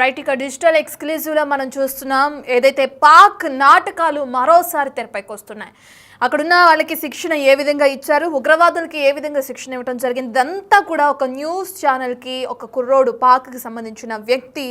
Right ఇక digital ఎక్స్క్లూజివ్లో మనం చూస్తున్నాం ఏదైతే పాక్ నాటకాలు మరోసారి తెరపైకి వస్తున్నాయి. అక్కడున్న వాళ్ళకి శిక్షణ ఏ విధంగా ఇచ్చారు, ఉగ్రవాదులకి ఏ విధంగా శిక్షణ ఇవ్వడం జరిగింది, ఇదంతా కూడా ఒక న్యూస్ ఛానల్కి ఒక కుర్రోడు పాక్కి సంబంధించిన వ్యక్తి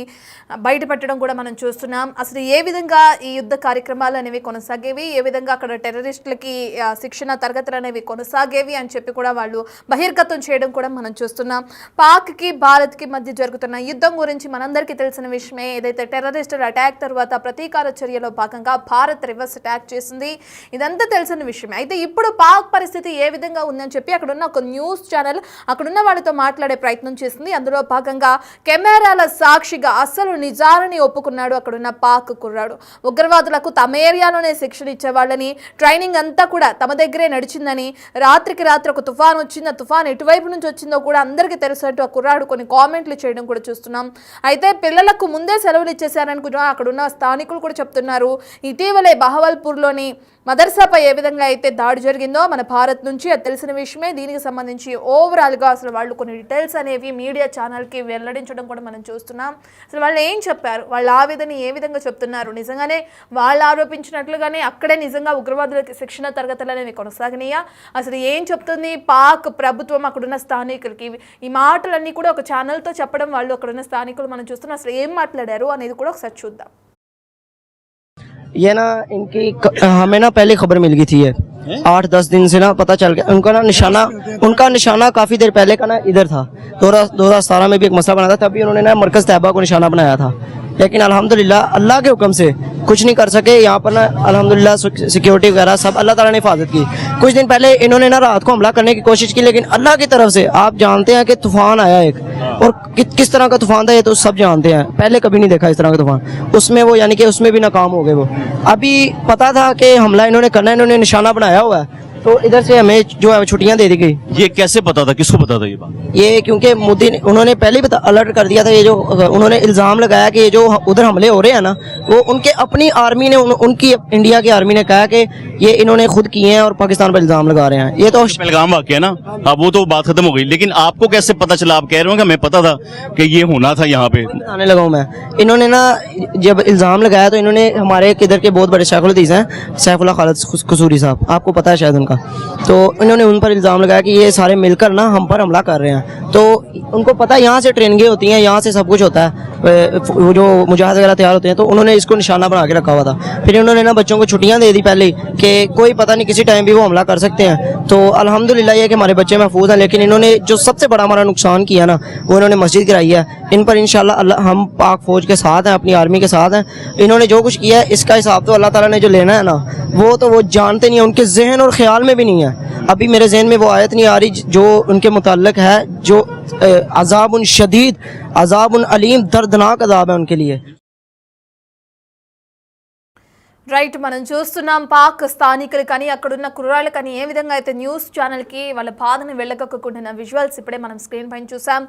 బయటపెట్టడం కూడా మనం చూస్తున్నాం. అసలు ఏ విధంగా ఈ యుద్ధ కార్యక్రమాలు అనేవి కొనసాగేవి, ఏ విధంగా అక్కడ టెర్రరిస్టులకి శిక్షణ తరగతులు అనేవి కొనసాగేవి అని చెప్పి కూడా వాళ్ళు బహిర్గతం చేయడం కూడా మనం చూస్తున్నాం. పాక్కి భారత్కి మధ్య జరుగుతున్న యుద్ధం గురించి మనందరికీ తెలిసిన విషయమే. ఏదైతే టెర్రరిస్టుల అటాక్ తర్వాత ప్రతీకార చర్యలో భాగంగా భారత్ రివర్స్ అటాక్ చేసింది, ఇదంతా తెలిసిన విషయమే. అయితే ఇప్పుడు పాక్ పరిస్థితి ఏ విధంగా ఉందని చెప్పి అక్కడున్న ఒక న్యూస్ ఛానల్ అక్కడున్న వాళ్ళతో మాట్లాడే ప్రయత్నం చేసింది. అందులో భాగంగా కెమెరాల సాక్షిగా అసలు నిజాలని ఒప్పుకున్నాడు అక్కడున్న పాక్ కుర్రాడు. ఉగ్రవాదులకు తమ ఏరియాలోనే శిక్షణ ఇచ్చేవాళ్ళని, ట్రైనింగ్ అంతా కూడా తమ దగ్గరే నడిచిందని, రాత్రికి రాత్రి ఒక తుఫాన్ వచ్చింది, ఆ తుఫాన్ ఎటువైపు నుంచి వచ్చిందో కూడా అందరికీ తెలుసంటూ ఆ కుర్రాడు కొన్ని కామెంట్లు చేయడం కూడా చూస్తున్నాం. అయితే పిల్లలకు ముందే సెలవులు ఇచ్చేశారని కూడా అక్కడున్న స్థానికులు కూడా చెప్తున్నారు. ఇటీవలే బహవల్పూర్లోని మదర్సాపై ఏ విధంగా అయితే దాడి జరిగిందో మన భారత్ నుంచి అది తెలిసిన విషయమే. దీనికి సంబంధించి ఓవరాల్గా అసలు వాళ్ళు కొన్ని డీటెయిల్స్ అనేవి మీడియా ఛానల్కి వెల్లడించడం కూడా మనం చూస్తున్నాం. అసలు వాళ్ళు ఏం చెప్పారు, వాళ్ళ ఆవేదన ఏ విధంగా చెప్తున్నారు, నిజంగానే వాళ్ళు ఆరోపించినట్లుగానే అక్కడే నిజంగా ఉగ్రవాదులకి శిక్షణ తరగతులు అనేవి కొనసాగినాయా, అసలు ఏం చెప్తుంది పాక్ ప్రభుత్వం అక్కడున్న స్థానికులకి, ఈ మాటలన్నీ కూడా ఒక ఛానల్తో చెప్పడం వాళ్ళు అక్కడున్న స్థానికులు మనం చూస్తున్నాం. అసలు ఏం మాట్లాడారు అనేది కూడా ఒకసారి చూద్దాం. ये ना इनकी हमें ना पहले खबर मिल गई थी, ये 8-10 दिन से ना पता चल गया उनका निशाना काफी देर पहले का ना इधर था। 2017 में भी एक मसला बना था, तभी उन्होंने ना मरकज तैयबा को निशाना बनाया था, लेकिन अल्हम्दुलिल्लाह अल्लाह के हुक्म से कुछ नहीं कर सके। यहाँ पर ना अल्हम्दुलिल्लाह सिक्योरिटी वगैरह सब अल्लाह ताला ने हिफाजत की। कुछ दिन पहले इन्होंने ना रात को हमला करने की कोशिश की, लेकिन अल्लाह की तरफ से आप जानते हैं कि तूफान आया एक, और किस तरह का तूफान था ये तो सब जानते हैं, पहले कभी नहीं देखा इस तरह का तूफान। उसमें वो यानी कि उसमें भी नाकाम हो गए वो। अभी पता था कि हमला इन्होंने करना है, इन्होंने निशाना बनाया हुआ है, तो इधर से हमें जो है छुट्टियां दे दी गई। ये कैसे पता था, किसको पता था ये बात? ये क्योंकि मोदी उन्होंने पहले ही अलर्ट कर दिया था। ये जो उन्होंने इल्जाम लगाया कि ये जो उधर हमले हो रहे हैं ना, वो उनके अपनी आर्मी ने उनकी इंडिया की आर्मी ने कहा कि ये इन्होंने खुद किए हैं और पाकिस्तान पर इल्जाम लगा रहे हैं। ये तो पहलगाम वाकया ना, अब वो तो बात खत्म हो गई, लेकिन आपको कैसे पता चला? आप कह रहे हो कि हमें पता था कि ये होना था यहाँ पे? आने लगा हूँ मैं। इन्होंने ना जब इल्जाम लगाया तो इन्होंने हमारे किधर के बहुत बड़े शेखुल हदीस हैं, सैफुल्लाह खालिद कसूरी साहब, आपको पता है शायद उनका, तो इन्होंने उन पर इल्ज़ाम लगाया कि ये सारे मिलकर ना हम पर हमला कर रहे हैं। तो उनको पता है यहाँ से ट्रेनिंगें होती हैं, यहाँ से सब कुछ होता है, वो जो मुजाहिद वगैरह तैयार होते हैं, तो उन्होंने इसको निशाना बना के रखा हुआ था। फिर इन्होंने ना बच्चों को छुट्टियाँ दे दी पहले कि कोई पता नहीं किसी टाइम भी वो हमला कर सकते हैं। तो अल्हम्दुलिल्लाह ये कि हमारे बच्चे महफूज हैं, लेकिन इन्होंने जो सबसे बड़ा हमारा नुकसान किया ना, वो इन्होंने मस्जिद गिराई है। इन पर इंशाल्लाह हम पाक फौज के साथ हैं, अपनी आर्मी के साथ हैं। इन्होंने जो कुछ किया है इसका हिसाब तो अल्लाह ताला ने जो लेना है ना, वो तो वो जानते नहीं है, उनके जहन और ख्याल में भी नहीं है। अभी मेरे जहन में वो आयत नहीं आ रही जो उनके मुताल्लिक है, जो अज़ाबुन शदीद, अज़ाबुन अलीम, दर्दनाक अज़ाब है उनके लिए। రైట్, మనం చూస్తున్నాం పాక్ స్థానికులు కానీ అక్కడున్న కుర్రాళ్ళు కానీ ఏ విధంగా అయితే న్యూస్ ఛానల్కి వాళ్ళ బాధను వెళ్ళగక్కుంటున్న విజువల్స్ ఇప్పుడే మనం స్క్రీన్ పైన చూసాం.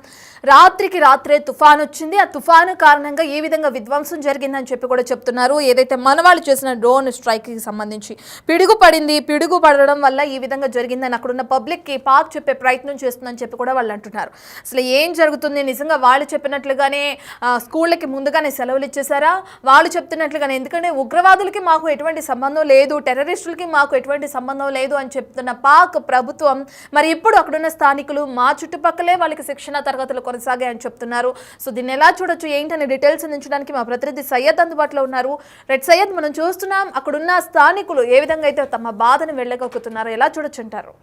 రాత్రికి రాత్రే తుఫాన్ వచ్చింది, ఆ తుఫాను కారణంగా ఏ విధంగా విధ్వంసం జరిగిందని చెప్పి కూడా చెప్తున్నారు. ఏదైతే మన వాళ్ళు చేసిన డ్రోన్ స్ట్రైక్కి సంబంధించి పిడుగు పడింది, పిడుగు పడడం వల్ల ఈ విధంగా జరిగిందని అక్కడున్న పబ్లిక్కి పాక్ చెప్పే ప్రయత్నం చేస్తుందని చెప్పి కూడా వాళ్ళు అంటున్నారు. అసలు ఏం జరుగుతుంది, నిజంగా వాళ్ళు చెప్పినట్లుగానే స్కూళ్ళకి ముందుగానే సెలవులు ఇచ్చేసారా, వాళ్ళు చెప్తున్నట్లుగానే, ఎందుకంటే ఉగ్రవాదులకి మాకు ఎటువంటి సంబంధం లేదు, టెర్రరిస్టులకి మాకు ఎటువంటి సంబంధం లేదు అని చెప్తున్న పాక్ ప్రభుత్వం మరి ఇప్పుడు అక్కడున్న స్థానికులు మా చుట్టుపక్కలే వాళ్ళకి శిక్షణ తరగతులు కొనసాగాయని చెప్తున్నారు. సో దీన్ని ఎలా చూడొచ్చు ఏంటనే డీటెయిల్స్ అందించడానికి మా ప్రతినిధి సయ్యద్ అందుబాటులో ఉన్నారు. రెడ్ సయ్యద్, మనం చూస్తున్నాం అక్కడున్న స్థానికులు ఏ విధంగా అయితే తమ బాధను వెళ్ళగొక్కుతున్నారో ఎలా చూడొచ్చు అంటారు?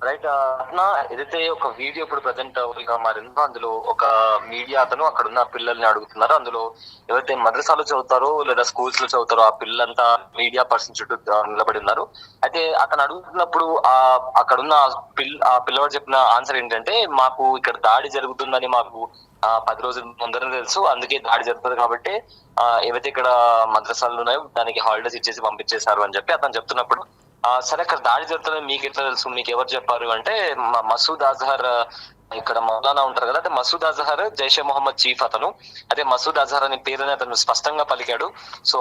రైట్ అట్లా ఏదైతే ఒక వీడియో ఇప్పుడు ప్రజెంట్ గా మారిందో అందులో ఒక మీడియా అతను అక్కడ ఉన్న పిల్లల్ని అడుగుతున్నారు. అందులో ఎవరైతే మద్రసాలో చదువుతారో లేదా స్కూల్స్ లో చదువుతారో ఆ పిల్లలంతా మీడియా పర్సన్ చుట్టూ నిలబడి ఉన్నారు. అయితే అతను అడుగుతున్నప్పుడు అక్కడున్న ఆ పిల్లవాడు చెప్పిన ఆన్సర్ ఏంటంటే, మాకు ఇక్కడ దాడి జరుగుతుందని మాకు 10 రోజుల ముందర తెలుసు, అందుకే దాడి జరుగుతుంది కాబట్టి ఏవైతే ఇక్కడ మద్రసాలు ఉన్నాయో దానికి హాలిడేస్ ఇచ్చేసి పంపించేశారు అని చెప్పి అతను చెప్తున్నప్పుడు, సరే అక్కడ దాడి జరుగుతుందని మీకు ఎట్లా తెలుసు, మీకు ఎవరు చెప్పారు అంటే, మసూద్ అజహర్ ఇక్కడ మౌలానా ఉంటారు కదా, అంటే మసూద్ అజహర్ జైషే మొహమ్మద్ చీఫ్ అతను. అదే మసూద్ అజహర్ అనే పేరుని అతను స్పష్టంగా పలికాడు. సో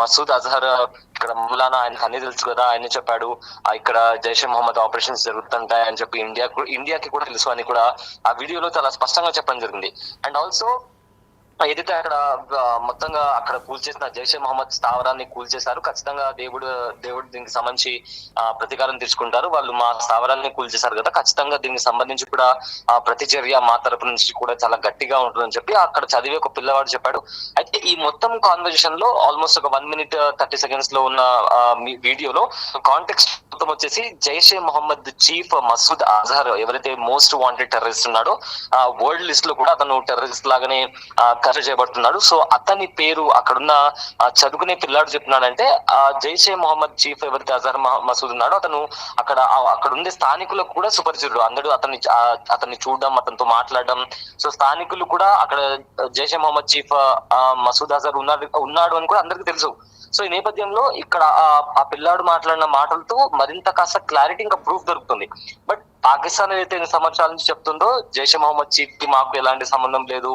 మసూద్ అజహర్ ఇక్కడ మౌలానా, ఆయనకు అన్ని తెలుసు కదా, ఆయన చెప్పాడు ఇక్కడ జైషే మొహమ్మద్ ఆపరేషన్స్ జరుగుతుంటాయి అని చెప్పి ఇండియాకి కూడా తెలుసు అని కూడా ఆ వీడియోలో చాలా స్పష్టంగా చెప్పడం జరిగింది. అండ్ ఆల్సో ఏదైతే అక్కడ మొత్తంగా అక్కడ కూల్చేసిన జైషే మహమ్మద్ స్థావరాన్ని కూల్చేశారు. ఖచ్చితంగా దేవుడు దీనికి సంబంధించి ప్రతీకారం తీసుకుంటారు. వాళ్ళు మా స్థావరాన్ని కూల్చేశారు కదా, ఖచ్చితంగా దీనికి సంబంధించి కూడా ప్రతిచర్య మా తరపు నుంచి కూడా చాలా గట్టిగా ఉంటుందని చెప్పి అక్కడ చదివి ఒక పిల్లవాడు చెప్పాడు. అయితే ఈ మొత్తం కాన్వర్జేషన్ లో ఆల్మోస్ట్ ఒక 1 minute 30 seconds లో ఉన్న వీడియోలో కాంటెక్స్ట్ మొత్తం వచ్చేసి జైషే మహమ్మద్ చీఫ్ మసూద్ అజహర్ ఎవరైతే మోస్ట్ వాంటెడ్ టెర్రరిస్ట్ ఉన్నాడో వరల్డ్ లిస్ట్ లో కూడా అతను టెర్రరిస్ట్ లాగానే కన్సిడర్ చేయబడుతున్నాడు. సో అతని పేరు అక్కడున్న చదువుకునే పిల్లాడు చెప్తున్నాడంటే జైషే మొహమ్మద్ చీఫ్ ఎవరైతే అజహర్ మసూద్ ఉన్నాడో అతను అక్కడ ఉండే స్థానికులకు కూడా సుపరిచితుడు. అందరూ అతన్ని చూడడం, అతనితో మాట్లాడడం. సో స్థానికులు కూడా అక్కడ జైషే మొహమ్మద్ చీఫ్ మసూద్ అజహర్ ఉన్నాడు అని కూడా అందరికీ తెలుసు. సో ఈ నేపథ్యంలో ఇక్కడ ఆ పిల్లాడు మాట్లాడిన మాటలతో మరింత కాస్త క్లారిటీ ఇంకా ప్రూఫ్ దొరుకుతుంది. బట్ పాకిస్తాన్ ఏదైతే 2 సంవత్సరాల నుంచి చెప్తుందో జైషే మొహమ్మద్ చీఫ్ కి మాకు ఎలాంటి సంబంధం లేదు,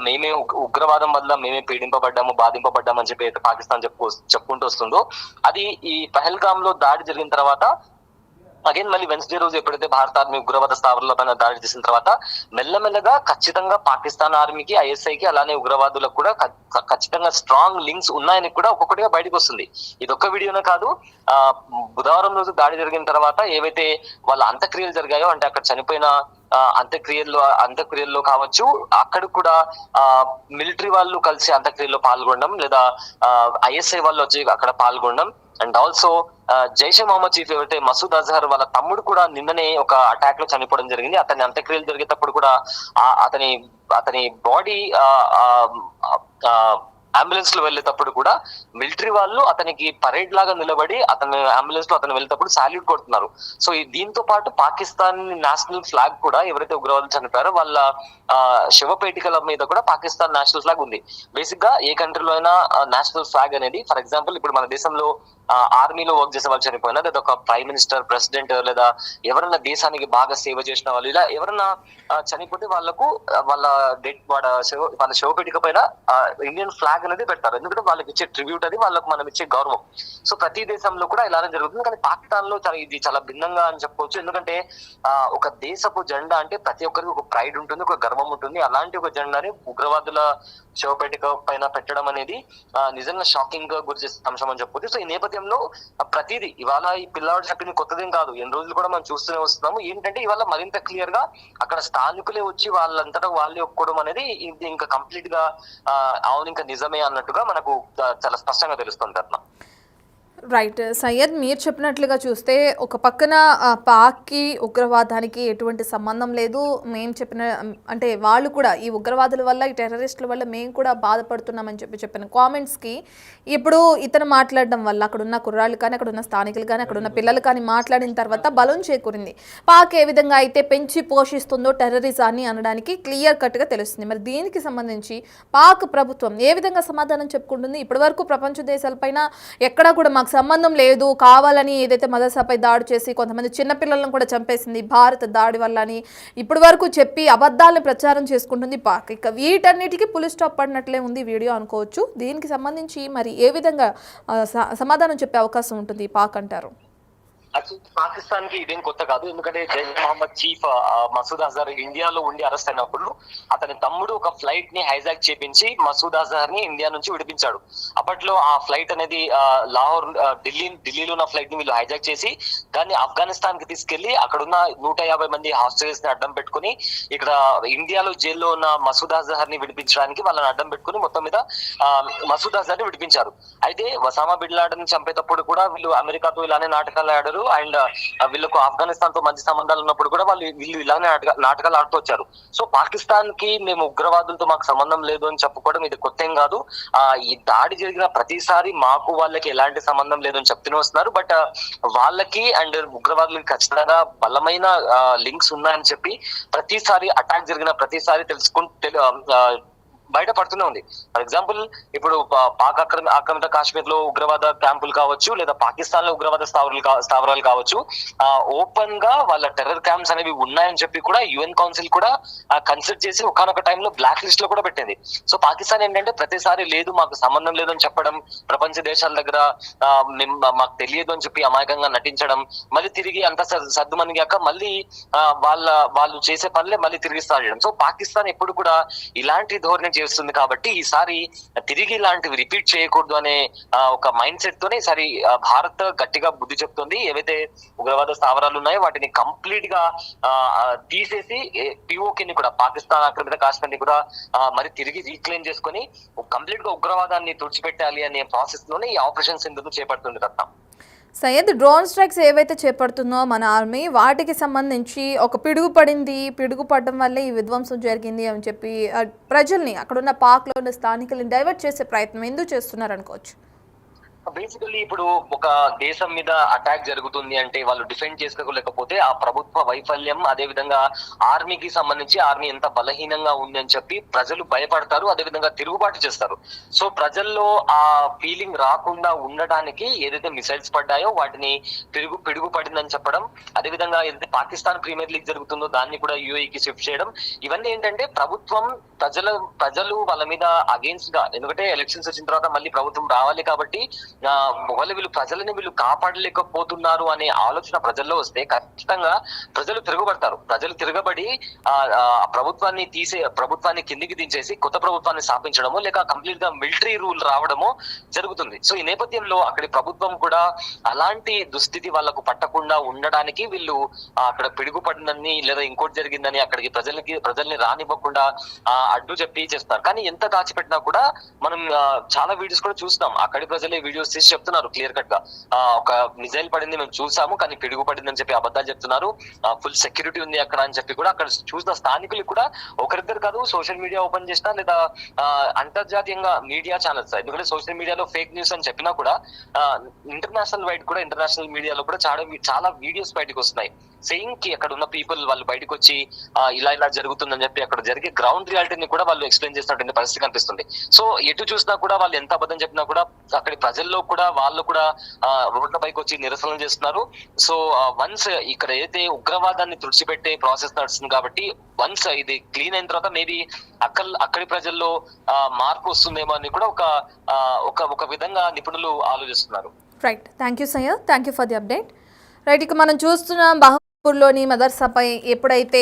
మేమే ఉగ్రవాదం వల్ల మేమే పీడింపబడ్డాము, బాధింపబడ్డాము అని చెప్పి అయితే పాకిస్తాన్ చెప్పుకుంటూ వస్తుందో, అది ఈ పహల్గామ్ లో దాడి జరిగిన తర్వాత అగైన్ మళ్ళీ వెన్స్డే రోజు ఎప్పుడైతే భారత ఆర్మీ ఉగ్రవాద స్థావరాల పైన దాడి చేసిన తర్వాత మెల్లమెల్లగా ఖచ్చితంగా పాకిస్తాన్ ఆర్మీకి, ఐఎస్ఐకి, అలానే ఉగ్రవాదులకు కూడా ఖచ్చితంగా స్ట్రాంగ్ లింక్స్ ఉన్నాయని కూడా ఒక్కొక్కటిగా బయటకు వస్తుంది. ఇది ఒక్క వీడియోనే కాదు, బుధవారం రోజు దాడి జరిగిన తర్వాత ఏవైతే వాళ్ళ అంత్యక్రియలు జరిగాయో, అంటే అక్కడ చనిపోయిన అంత్యక్రియల్లో కావచ్చు, అక్కడ కూడా మిలిటరీ వాళ్ళు కలిసి అంత్యక్రియల్లో పాల్గొనడం, లేదా ఐఎస్ఐ వాళ్ళు వచ్చి అక్కడ పాల్గొనడం. And also Jaish-e Mohammed chief ఎవరైతే మసూద్ అజహర్ వాళ్ళ తమ్ముడు కూడా నిన్ననే ఒక అటాక్ లో చనిపోవడం జరిగింది. అతని అంత్యక్రియలు జరిగేటప్పుడు కూడా అతని బాడీ అంబులెన్స్ లో వెళ్ళేటప్పుడు కూడా మిలిటరీ వాళ్ళు అతనికి పరేడ్ లాగా నిలబడి అతని అంబులెన్స్ లో అతను వెళ్ళేటప్పుడు సాల్యూట్ కొడుతున్నారు. సో దీంతో పాటు పాకిస్తాన్ నేషనల్ ఫ్లాగ్ కూడా ఎవరైతే ఉగ్రవాదులు చనిపోయారో వాళ్ళ శవపేటికల మీద కూడా పాకిస్తాన్ నేషనల్ ఫ్లాగ్ ఉంది. బేసిక్ గా ఏ కంట్రీలో అయినా నేషనల్ ఫ్లాగ్ అనేది, ఫర్ ఎగ్జాంపుల్ ఇప్పుడు మన దేశంలో ఆర్మీలో వర్క్ చేసే వాళ్ళు చనిపోయినా, లేదా ఒక ప్రైమ్ మినిస్టర్, ప్రెసిడెంట్, లేదా ఎవరైనా దేశానికి బాగా సేవ చేసిన వాళ్ళు, ఇలా ఎవరైనా చనిపోతే వాళ్ళకు వాళ్ళ శవపేటిక పైన ఇండియన్ ఫ్లాగ్ అనేది పెడతారు. ఎందుకంటే వాళ్ళకి ఇచ్చే ట్రిబ్యూట్ అది, వాళ్ళకు మనం ఇచ్చే గౌరవం. సో ప్రతి దేశంలో కూడా ఇలానే జరుగుతుంది. కానీ పాకిస్తాన్ లో ఇది చాలా భిన్నంగా అని చెప్పుకోవచ్చు. ఎందుకంటే ఒక దేశపు జెండా అంటే ప్రతి ఒక్కరికి ఒక ప్రైడ్ ఉంటుంది, ఒక గర్వం ఉంటుంది. అలాంటి ఒక జెండాని ఉగ్రవాదుల శవపేటిక పైన పెట్టడం అనేది నిజంగా షాకింగ్ గా గురి చేసే అంశం అని చెప్పొచ్చు. సో ఈ నేపథ్యంలో ప్రతిదీ ఇవాళ ఈ పిల్లవాడు చెప్పింది కొత్తదేం కాదు, ఎన్ని రోజులు కూడా మనం చూస్తూనే వస్తున్నాము. ఏంటంటే ఇవాళ మరింత క్లియర్ గా అక్కడ స్థానికులే వచ్చి వాళ్ళంతటా వాళ్ళే ఒప్పుకోవడం అనేది ఇది ఇంకా కంప్లీట్ గా అవును ఇంకా నిజమే అన్నట్టుగా మనకు చాలా స్పష్టంగా తెలుస్తుంది అట్లా. రైట్ సయ్యద్, మీరు చెప్పినట్లుగా చూస్తే ఒక పక్కన పాక్కి ఉగ్రవాదానికి ఎటువంటి సంబంధం లేదు, మేము చెప్పిన అంటే వాళ్ళు కూడా ఈ ఉగ్రవాదుల వల్ల, ఈ టెర్రరిస్టుల వల్ల మేము కూడా బాధపడుతున్నామని చెప్పిన కామెంట్స్కి ఇప్పుడు ఇతను మాట్లాడడం వల్ల అక్కడున్న కుర్రాళ్ళు కానీ, అక్కడున్న స్థానికులు కానీ, అక్కడున్న పిల్లలు కానీ మాట్లాడిన తర్వాత బలం చేకూరింది. పాక్ ఏ విధంగా అయితే పెంచి పోషిస్తుందో టెర్రరిజాన్ని అనడానికి క్లియర్ కట్గా తెలుస్తుంది. మరి దీనికి సంబంధించి పాక్ ప్రభుత్వం ఏ విధంగా సమాధానం చెప్పుకుంటుంది? ఇప్పటివరకు ప్రపంచ దేశాలపైన ఎక్కడా కూడా మాకు సంబంధం లేదు, కావాలని ఏదైతే మదర్సాపై దాడి చేసి కొంతమంది చిన్నపిల్లలను కూడా చంపేసింది భారత దాడి వల్ల అని ఇప్పటి వరకు చెప్పి అబద్ధాలను ప్రచారం చేసుకుంటుంది పాక్. ఇక వీటన్నిటికీ పులి స్టాప్ పడినట్లే ఉంది వీడియో అనుకోవచ్చు. దీనికి సంబంధించి మరి ఏ విధంగా సమాధానం చెప్పే అవకాశం ఉంటుంది పాక్ అంటారు? పాకిస్తాన్ కి ఇదేం కొత్త కాదు. ఎందుకంటే జైష్ మహమ్మద్ చీఫ్ మసూద్ అజహర్ ఇండియాలో ఉండి అరెస్ట్ అయినప్పుడు అతని తమ్ముడు ఒక ఫ్లైట్ ని హైజాక్ చేపించి మసూద్ అజహర్ ని ఇండియా నుంచి విడిపించాడు. అప్పట్లో ఆ ఫ్లైట్ అనేది లాహోర్ ఢిల్లీలో ఉన్న ఫ్లైట్ ని వీళ్ళు హైజాక్ చేసి దాన్ని ఆఫ్ఘనిస్తాన్ కి తీసుకెళ్లి అక్కడున్న 150 మంది హాస్టల్స్ ని అడ్డం పెట్టుకుని ఇక్కడ ఇండియాలో జైల్లో ఉన్న మసూద్ అజహర్ ని విడిపించడానికి వాళ్ళని అడ్డం పెట్టుకుని మొత్తం మీద మసూద్ అజహర్ ని విడిపించారు. అయితే ఒసామా బిన్ లాడెన్ చంపేటప్పుడు కూడా వీళ్ళు అమెరికాతో ఇలానే నాటకాలు ఆడారు. అండ్ వీళ్ళకు ఆఫ్ఘనిస్తాన్ తో మంచి సంబంధాలు ఉన్నప్పుడు కూడా వీళ్ళు ఇలానే నాటకాలు ఆడుతూ వచ్చారు. సో పాకిస్తాన్ కి మేము ఉగ్రవాదులతో మాకు సంబంధం లేదు అని చెప్పుకోవడం ఇది కొత్త ఏం కాదు. ఈ దాడి జరిగిన ప్రతిసారి మాకు వాళ్ళకి ఎలాంటి సంబంధం లేదని చెప్తూనే వస్తున్నారు. బట్ వాళ్ళకి అండ్ ఉగ్రవాదులకి ఖచ్చితంగా బలమైన లింక్స్ ఉన్నాయని చెప్పి ప్రతిసారి అటాక్ జరిగిన ప్రతిసారి బయటపడుతూనే ఉంది. ఫర్ ఎగ్జాంపుల్ ఇప్పుడు పాక్ ఆక్రమిత కాశ్మీర్ లో ఉగ్రవాద క్యాంపులు కావచ్చు, లేదా పాకిస్తాన్ లో ఉగ్రవాద స్థావరాలు కావచ్చు, ఓపెన్ గా వాళ్ళ టెర్రర్ క్యాంప్స్ అనేవి ఉన్నాయని చెప్పి కూడా యుఎన్ కౌన్సిల్ కూడా కన్సిడర్ చేసి ఒకనొక టైంలో బ్లాక్ లిస్ట్ లో కూడా పెట్టింది. సో పాకిస్తాన్ ఏంటంటే ప్రతిసారి లేదు మాకు సంబంధం లేదని చెప్పడం, ప్రపంచ దేశాల దగ్గర మాకు తెలియదు అని చెప్పి అమాయకంగా నటించడం, మళ్ళీ తిరిగి అంత సర్దుమనిగాక మళ్ళీ వాళ్ళు చేసే పనులే మళ్ళీ తిరిగి స్టార్ట్ చేయడం. సో పాకిస్తాన్ ఎప్పుడు కూడా ఇలాంటి ధోరణి చేస్తుంది కాబట్టి ఈసారి తిరిగి ఇలాంటివి రిపీట్ చేయకూడదు అనే ఒక మైండ్ సెట్ తోనే ఈసారి భారత్ గట్టిగా బుద్ధి చెప్తుంది. ఏవైతే ఉగ్రవాద స్థావరాలు ఉన్నాయో వాటిని కంప్లీట్ గా తీసేసి పిఓకే ని కూడా, పాకిస్తాన్ ఆక్రమిత కాశ్మీర్ ని కూడా మరి తిరిగి రీక్లెయిమ్ చేసుకుని కంప్లీట్ గా ఉగ్రవాదాన్ని తుడిచిపెట్టాలి అనే ప్రాసెస్ లోనే ఈ ఆపరేషన్ సింధును చేపడుతుంది రత్న. సయ్యద్, డ్రోన్ స్ట్రైక్స్ ఏవైతే చేపడుతుందో మన ఆర్మీ, వాటికి సంబంధించి ఒక పిడుగు పడింది, పిడుగు పడడం వల్లే ఈ విధ్వంసం జరిగింది అని చెప్పి ప్రజల్ని, అక్కడున్న పాక్లో ఉన్న స్థానికుల్ని డైవర్ట్ చేసే ప్రయత్నం ఎందుకు చేస్తున్నారు అనుకోవచ్చు? బేసికల్లీ ఇప్పుడు ఒక దేశం మీద అటాక్ జరుగుతుంది అంటే వాళ్ళు డిఫెండ్ చేసుకోలేకపోతే ఆ ప్రభుత్వ వైఫల్యం, అదే విధంగా ఆర్మీకి సంబంధించి ఆర్మీ ఎంత బలహీనంగా ఉంది అని చెప్పి ప్రజలు భయపడతారు, అదే విధంగా తిరుగుబాటు చేస్తారు. సో ప్రజల్లో ఆ ఫీలింగ్ రాకుండా ఉండడానికి ఏదైతే మిసైల్స్ పడ్డాయో వాటిని పిడుగు పడిందని చెప్పడం, అదే విధంగా ఏదైతే పాకిస్తాన్ ప్రీమియర్ లీగ్ జరుగుతుందో దాన్ని కూడా యూఏఈకి షిఫ్ట్ చేయడం, ఇవన్నీ ఏంటంటే ప్రభుత్వం ప్రజలు వాళ్ళ మీద అగేన్స్ట్ గా, ఎందుకంటే ఎలక్షన్స్ వచ్చిన తర్వాత మళ్ళీ ప్రభుత్వం రావాలి కాబట్టి వీళ్ళు ప్రజలని కాపాడలేకపోతున్నారు అనే ఆలోచన ప్రజల్లో వస్తే ఖచ్చితంగా ప్రజలు తిరగబడతారు. ప్రజలు తిరగబడి ప్రభుత్వాన్ని కిందికి దించేసి కొత్త ప్రభుత్వాన్ని స్థాపించడమో లేక కంప్లీట్ గా మిలిటరీ రూల్ రావడమో జరుగుతుంది. సో ఈ నేపథ్యంలో అక్కడి ప్రభుత్వం కూడా అలాంటి దుస్థితి వాళ్లకు పట్టకుండా ఉండడానికి వీళ్ళు అక్కడ పిడుగుపడిందని లేదా ఇంకోటి జరిగిందని అక్కడికి ప్రజల్ని రానివ్వకుండా అడ్డు చెప్పి చేస్తారు. కానీ ఎంత దాచిపెట్టినా కూడా మనం చాలా వీడియోస్ కూడా చూస్తాం, అక్కడి ప్రజలే వీడియోస్ తీసి చెప్తున్నారు క్లియర్ కట్ గా, ఒక మిజైల్ పడింది మేము చూసాము కానీ పిడుగు పడిందని చెప్పి అబద్ధాలు చెప్తున్నారు, ఫుల్ సెక్యూరిటీ ఉంది అక్కడ అని చెప్పి కూడా అక్కడ చూసిన స్థానికులు కూడా ఒకరిద్దరు కాదు, సోషల్ మీడియా ఓపెన్ చేసినా లేదా అంతర్జాతీయంగా మీడియా ఛానల్స్, ఎందుకంటే సోషల్ మీడియాలో ఫేక్ న్యూస్ అని చెప్పినా కూడా ఇంటర్నేషనల్ మీడియాలో కూడా చాలా వీడియోస్ బయటకు వస్తున్నాయి సెయింగ్ కి అక్కడ ఉన్న పీపుల్ వాళ్ళు బయటకు వచ్చి ఇలా జరుగుతుందని చెప్పి అక్కడ జరిగే గ్రౌండ్ రియాలిటీని కూడా వాళ్ళు ఎక్స్ప్లెయిన్ చేస్తున్నటువంటి పరిస్థితి కనిపిస్తుంది. సో ఎటు చూసినా కూడా వాళ్ళు ఎంత అబద్ధం చెప్పినా కూడా అక్కడి ప్రజల్లో కూడా వాళ్ళు కూడా రోడ్ల పైకి వచ్చి నిరసనలు చేస్తున్నారు. సో వన్స్ ఇక్కడ ఏదైతే ఉగ్రవాదాన్ని తుడిచిపెట్టే ప్రాసెస్ నడుస్తుంది కాబట్టి వన్స్ ఇది క్లీన్ అయిన తర్వాత మేబీ అక్కడి ప్రజల్లో మార్పు వస్తుందేమో అని కూడా ఒక విధంగా నిపుణులు ఆలోచిస్తున్నారు. Right, thank you Syed, thank you for the update. Right, ఇక మనం చూస్తున్నాం బహపూర్లోని మదర్సాపై ఎప్పుడైతే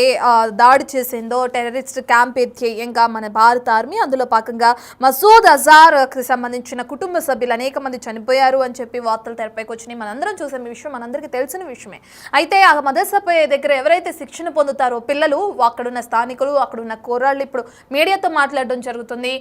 దాడి చేసిందో టెర్రరిస్ట్ క్యాంప్ ధ్యేయంగా మన భారత ఆర్మీ, అందులో భాగంగా మసూద్ అజార్కి సంబంధించిన కుటుంబ సభ్యులు అనేక మంది చనిపోయారు అని చెప్పి వార్తలు తెరపైకి వచ్చినాయి. మనందరం చూసే విషయం, మనందరికీ తెలిసిన విషయమే. అయితే ఆ మదర్సాపై దగ్గర ఎవరైతే శిక్షణ పొందుతారో పిల్లలు, అక్కడున్న స్థానికులు, అక్కడున్న కుర్రాళ్ళు ఇప్పుడు మీడియాతో మాట్లాడడం జరుగుతుంది.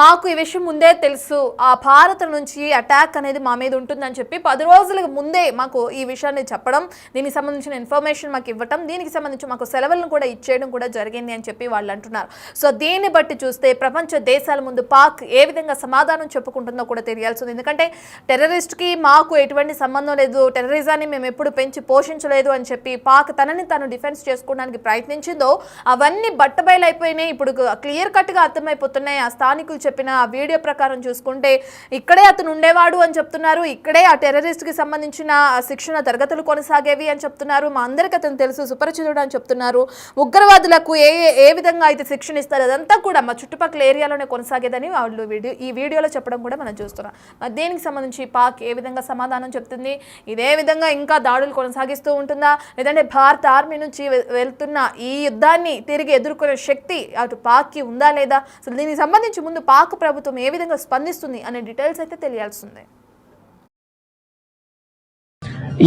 మాకు ఈ విషయం ముందే తెలుసు, ఆ భారత్ నుంచి అటాక్ అనేది మా మీద ఉంటుందని చెప్పి 10 రోజుల ముందే మాకు ఈ విషయాన్ని చెప్పడం, దీనికి సంబంధించిన ఇన్ఫర్మేషన్ మాకు ఇవ్వటం, దీనికి సంబంధించి మాకు సెలవులను కూడా ఇచ్చేయడం కూడా జరిగింది అని చెప్పి వాళ్ళు అంటున్నారు. సో దీన్ని బట్టి చూస్తే ప్రపంచ దేశాల ముందు పాక్ ఏ విధంగా సమాధానం చెప్పుకుంటుందో కూడా తెలియాల్సింది. ఎందుకంటే టెర్రరిస్ట్కి మాకు ఎటువంటి సంబంధం లేదు, టెర్రరిజాన్ని మేము ఎప్పుడు పెంచి పోషించలేదు అని చెప్పి పాక్ తనని తాను డిఫెన్స్ చేసుకోవడానికి ప్రయత్నించిందో అవన్నీ బట్టబయలైపోయినాయి. ఇప్పుడు క్లియర్ కట్గా అర్థమైపోతున్నాయి. ఆ స్థానికులు చెప్పిన ఆ వీడియో ప్రకారం చూసుకుంటే ఇక్కడే అతను ఉండేవాడు అని చెప్తున్నారు, ఇక్కడే ఆ టెర్రరిస్ట్కి సంబంధించిన శిక్షణ తరగతులు కొనసాగేవి అని చెప్తున్నారు, మా అందరికీ అతను తెలుసు, సుపరిచితుడు అని చెప్తున్నారు, ఉగ్రవాదులకు ఏ విధంగా అయితే శిక్షణ ఇస్తారు అదంతా కూడా మా చుట్టుపక్కల ఏరియాలోనే కొనసాగేదని వాళ్ళు ఈ వీడియోలో చెప్పడం కూడా మనం చూస్తున్నాం. మరి దీనికి సంబంధించి పాక్ ఏ విధంగా సమాధానం చెప్తుంది, ఇదే విధంగా ఇంకా దాడులు కొనసాగిస్తూ ఉంటుందా, లేదంటే భారత ఆర్మీ నుంచి వెళ్తున్న ఈ యుద్ధాన్ని తిరిగి ఎదుర్కొనే శక్తి అటు పాక్కి ఉందా లేదా, అసలు దీనికి సంబంధించి ముందు పాక్ ప్రభుత్వం ఏ విధంగా స్పందిస్తుంది అనే డీటెయిల్స్ అయితే తెలియాల్సిందే.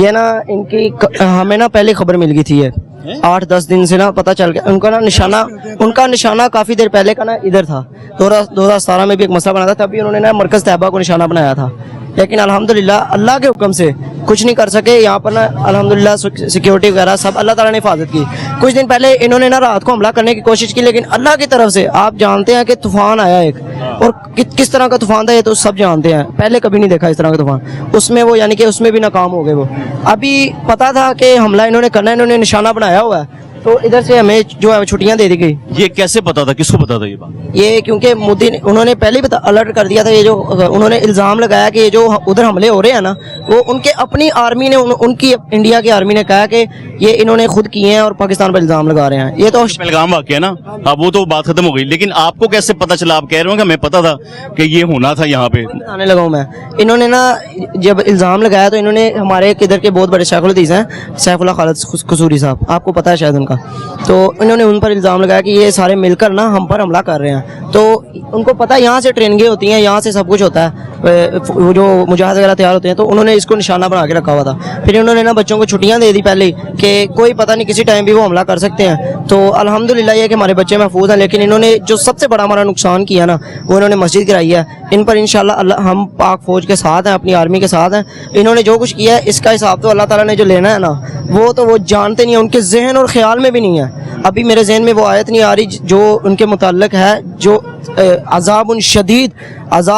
ये ना इनकी हमें ना पहले खबर मिल गई थी, ये 8-10 दिन से ना पता चल गया। उनका निशाना काफी देर पहले का ना इधर था, 2017 में भी एक मसला बना था, तभी उन्होंने ना मरकज तैयबा को निशाना बनाया था, लेकिन अल्हम्दुलिल्लाह अल्लाह के हुक्म से कुछ नहीं कर सके। यहाँ पर ना अल्हम्दुलिल्लाह सिक्योरिटी वगैरह सब अल्लाह ताला ने हिफाजत की। कुछ दिन पहले इन्होंने ना रात को हमला करने की कोशिश की, लेकिन अल्लाह की तरफ से आप जानते हैं कि तूफान आया एक, और किस तरह का तूफान था ये तो सब जानते हैं, पहले कभी नहीं देखा इस तरह का तूफान। उसमें वो यानी कि उसमें भी नाकाम हो गए वो। अभी पता था कि हमला इन्होंने करना है, इन्होंने निशाना बनाया हुआ है, तो इधर से हमें जो है छुट्टियां दे दी गई। ये कैसे पता था, किसको पता था ये बात? ये क्योंकि मोदी उन्होंने पहले ही अलर्ट कर दिया था, ये जो उन्होंने इल्जाम लगाया कि ये जो उधर हमले हो रहे हैं ना, वो उनके अपनी आर्मी ने उनकी इंडिया की आर्मी ने कहा कि ये इन्होंने खुद किए हैं और पाकिस्तान पर इल्जाम लगा रहे हैं। ये तो पहलगाम वाकया ना, अब वो तो बात खत्म हो गई, लेकिन आपको कैसे पता चला? आप कह रहे हो कि हमें पता था कि ये होना था यहाँ पे। आने लगा हूँ मैं, इन्होंने ना जब इल्जाम लगाया तो इन्होंने हमारे किधर के बहुत बड़े शेखुल हदीस हैं, सैफुल्लाह खालिद कसूरी साहब, आपको पता है शायद उनका, उनका। तो इन्होंने उन पर इल्ज़ाम लगाया कि ये सारे मिलकर ना हम पर हमला कर रहे हैं। तो उनको पता है यहाँ से ट्रेनिंगें होती हैं, यहाँ से सब कुछ होता है, वो जो मुजाहिद वगैरह तैयार होते हैं, तो उन्होंने इसको निशाना बना के रखा हुआ था। फिर इन्होंने ना बच्चों को छुट्टियाँ दे दी पहले ही कि कोई पता नहीं किसी टाइम भी वो हमला कर सकते हैं। तो अल्हम्दुलिल्लाह ये कि हमारे बच्चे महफूज हैं, लेकिन इन्होंने जो सबसे बड़ा हमारा नुकसान किया ना वो इन्होंने मस्जिद गिराई है। इन पर इंशाल्लाह अल्लाह हम पाक फौज के साथ हैं, अपनी आर्मी के साथ हैं। इन्होंने जो कुछ किया है इसका हिसाब तो अल्लाह ताला ने जो लेना है ना वो तो वो जानते नहीं है, उनके जहन और ख्याल में भी नहीं है। अभी मेरे जहन में वो आयत नहीं आ रही जो उनके मुताल्लिक है, जो अज़ाबुन शदीद अज़ाब